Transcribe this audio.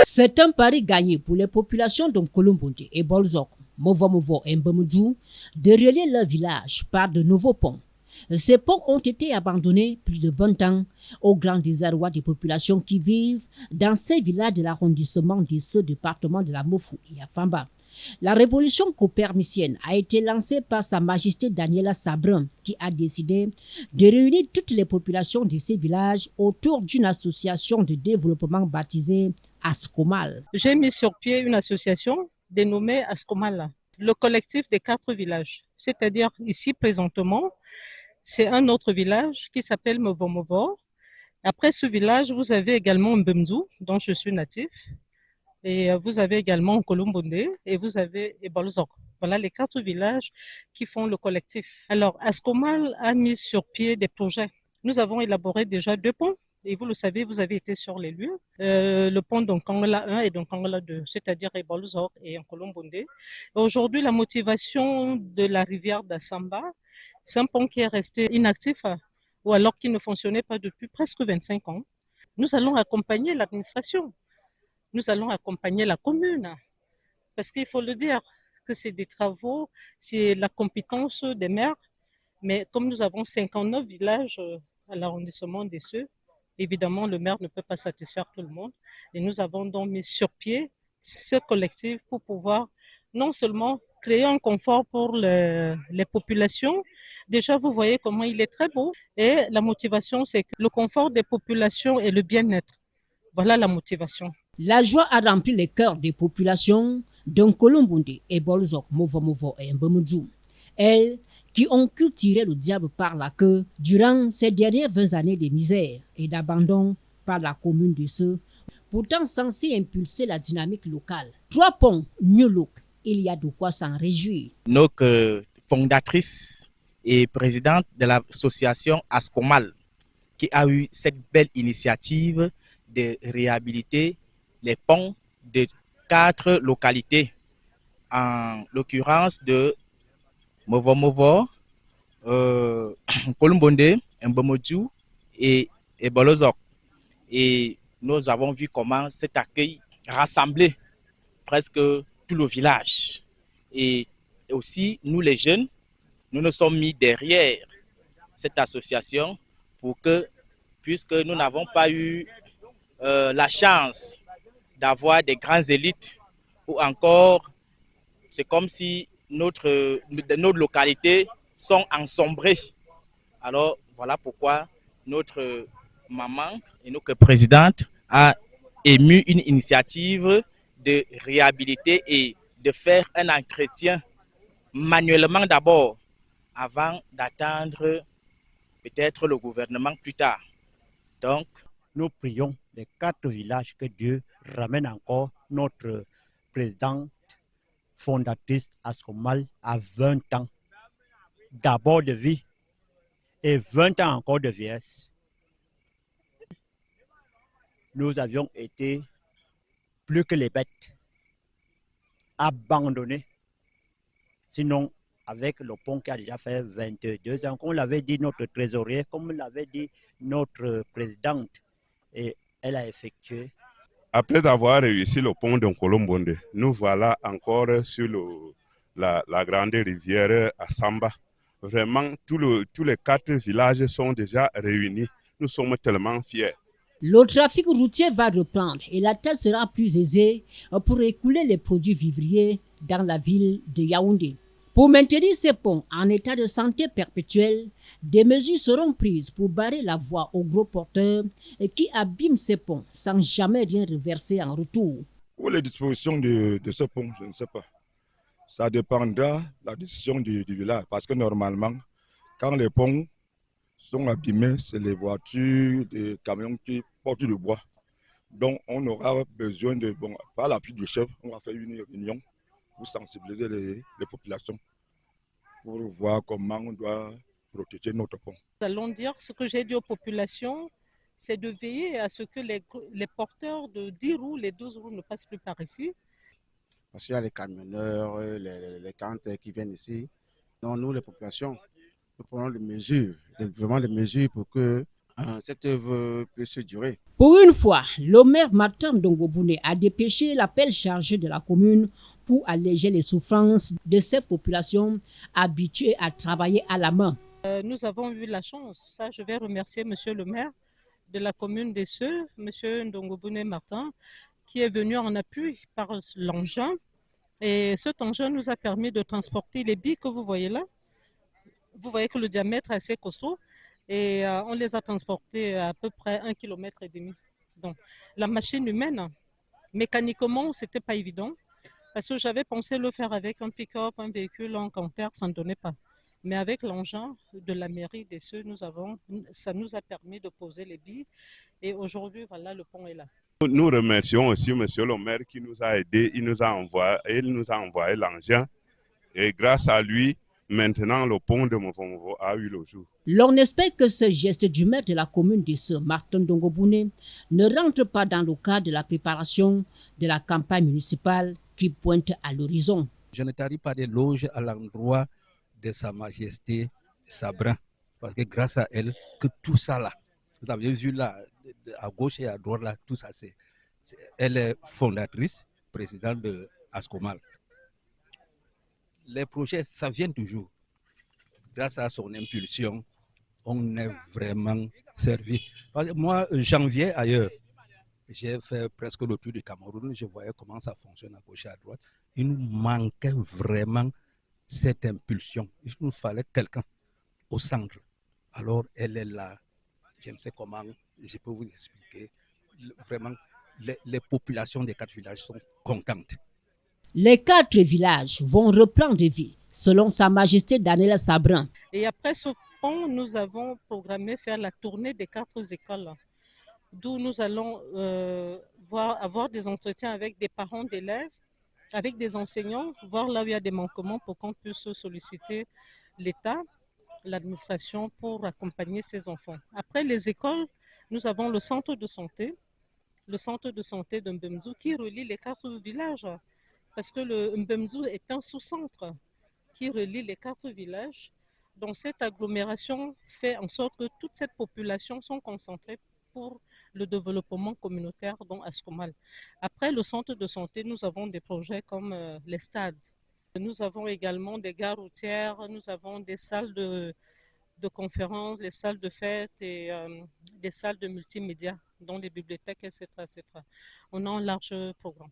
C'est un pari gagné pour les populations de Nkolombondé et Bolzok, Movo et Mbemudou de relier leur village par de nouveaux ponts. Ces ponts ont été abandonnés plus de 20 ans au grand désarroi des populations qui vivent dans ces villages de l'arrondissement de ce département de la Mofou et à Famba. La révolution copernicienne a été lancée par Sa Majesté Daniela Sabrin qui a décidé de réunir toutes les populations de ces villages autour d'une association de développement baptisée Ascomal. J'ai mis sur pied une association dénommée Ascomal, le collectif des 4 villages. C'est-à-dire ici présentement, c'est un autre village qui s'appelle Movo. Après ce village, vous avez également Mbemdou, dont je suis natif. Et vous avez également Nkolombondé et vous avez Ebalzok. Voilà les 4 villages qui font le collectif. Alors, Ascomal a mis sur pied des projets. Nous avons élaboré déjà 2 ponts. Et vous le savez, vous avez été sur les lieux. Le pont d'Onkangala 1 et d'Onkangala 2, c'est-à-dire Ebalzok et Nkolombondé. Aujourd'hui, la motivation de la rivière d'Assamba, c'est un pont qui est resté inactif ou alors qui ne fonctionnait pas depuis presque 25 ans. Nous allons accompagner l'administration. Nous allons accompagner la commune, parce qu'il faut le dire que c'est des travaux, c'est la compétence des maires, mais comme nous avons 59 villages à l'arrondissement des Cieux, évidemment le maire ne peut pas satisfaire tout le monde, et nous avons donc mis sur pied ce collectif pour pouvoir non seulement créer un confort pour les populations, déjà vous voyez comment il est très beau, et la motivation c'est que le confort des populations et le bien-être, voilà la motivation. La joie a rempli les cœurs des populations d'Nkolombondé et Bolzok, Movo et Mbemudou. Elles qui ont cru tirer le diable par la queue durant ces dernières 20 années de misère et d'abandon par la commune de Ceux, pourtant censée impulser la dynamique locale. 3 ponts, New Look, il y a de quoi s'en réjouir. Notre fondatrice et présidente de l'association Ascomal, qui a eu cette belle initiative de réhabiliter les ponts de 4 localités, en l'occurrence de Movo, Nkolombondé, Mbemudou et Bolozok. Et nous avons vu comment cet accueil rassemblait presque tout le village. Et aussi, nous les jeunes, nous nous sommes mis derrière cette association pour que, puisque nous n'avons pas eu la chance d'avoir des grandes élites, ou encore c'est comme si nos localités sont ensombrées. Alors voilà pourquoi notre maman et notre présidente a ému une initiative de réhabiliter et de faire un entretien manuellement d'abord avant d'attendre peut-être le gouvernement plus tard. Donc, nous prions les 4 villages que Dieu ramène encore notre présidente fondatrice Ascomal à 20 ans d'abord de vie et 20 ans encore de vieillesse. Nous avions été plus que les bêtes, abandonnés. Sinon, avec le pont qui a déjà fait 22 ans, comme l'avait dit notre trésorier, comme l'avait dit notre présidente, et elle a effectué. Après avoir réussi le pont d'Nkolombondé, nous voilà encore sur la grande rivière Assamba. Vraiment, tous les 4 villages sont déjà réunis. Nous sommes tellement fiers. Le trafic routier va reprendre et la tâche sera plus aisée pour écouler les produits vivriers dans la ville de Yaoundé. Pour maintenir ces ponts en état de santé perpétuelle, des mesures seront prises pour barrer la voie aux gros porteurs qui abîment ces ponts sans jamais rien reverser en retour. Pour les dispositions de ce pont, je ne sais pas. Ça dépendra de la décision du village. Parce que normalement, quand les ponts sont abîmés, c'est les voitures, les camions qui portent du bois. Donc on aura besoin de, par l'appui du chef, on va faire une réunion pour sensibiliser les populations, pour voir comment on doit protéger notre pont. Nous allons dire ce que j'ai dit aux populations, c'est de veiller à ce que les porteurs de 10 roues, les 12 roues ne passent plus par ici. Parce qu'il y a les camionneurs, les canteurs qui viennent ici. Non, nous, les populations, nous prenons des mesures, vraiment des mesures pour que cette œuvre puisse durer. Pour une fois, le maire Martin Ndongobune a dépêché l'appel chargé de la commune pour alléger les souffrances de ces populations habituées à travailler à la main. Nous avons eu la chance, ça je vais remercier monsieur le maire de la commune des Seux, monsieur Ndongobune Martin, qui est venu en appui par l'engin. Et cet engin nous a permis de transporter les billes que vous voyez là. Vous voyez que le diamètre est assez costaud et on les a transportés à peu près 1,5 km. Donc la machine humaine, mécaniquement, ce n'était pas évident parce que j'avais pensé le faire avec un pick-up, un véhicule en canter, ça ne donnait pas. Mais avec l'engin de la mairie des Seux, ça nous a permis de poser les billes et aujourd'hui, voilà, le pont est là. Nous remercions aussi M. le maire qui nous a aidés, il nous a envoyé l'engin et grâce à lui, maintenant le pont de Movo a eu le jour. L'on espère que ce geste du maire de la commune de Seux, Martin Ndongobune, ne rentre pas dans le cadre de la préparation de la campagne municipale qui pointe à l'horizon. Je ne tarie pas des loges à l'endroit de Sa Majesté Sabrin, parce que grâce à elle, que tout ça là, vous avez vu là, à gauche et à droite là, tout ça, elle est fondatrice, présidente de Ascomal. Les projets, ça vient toujours. Grâce à son impulsion, on est vraiment servi. Parce que moi, janvier ailleurs, j'ai fait presque le tour du Cameroun, je voyais comment ça fonctionne à gauche et à droite. Il nous manquait vraiment cette impulsion. Il nous fallait quelqu'un au centre. Alors, elle est là. Je ne sais comment, je peux vous expliquer. Vraiment, les populations des 4 villages sont contentes. Les 4 villages vont reprendre vie, selon Sa Majesté Daniel Sabrin. Et après ce pont, nous avons programmé faire la tournée des 4 écoles, d'où nous allons avoir des entretiens avec des parents d'élèves, avec des enseignants, voir là où il y a des manquements pour qu'on puisse solliciter l'État, l'administration pour accompagner ces enfants. Après les écoles, nous avons le centre de santé de Mbemzou qui relie les 4 villages. Parce que le Mbemzou est un sous-centre qui relie les 4 villages. Donc cette agglomération fait en sorte que toute cette population sont concentrées pour le développement communautaire dans Ascomal. Après le centre de santé, nous avons des projets comme les stades. Nous avons également des gares routières, nous avons des salles de conférences, des salles de fêtes et des salles de multimédia, dont des bibliothèques, etc., etc. On a un large programme.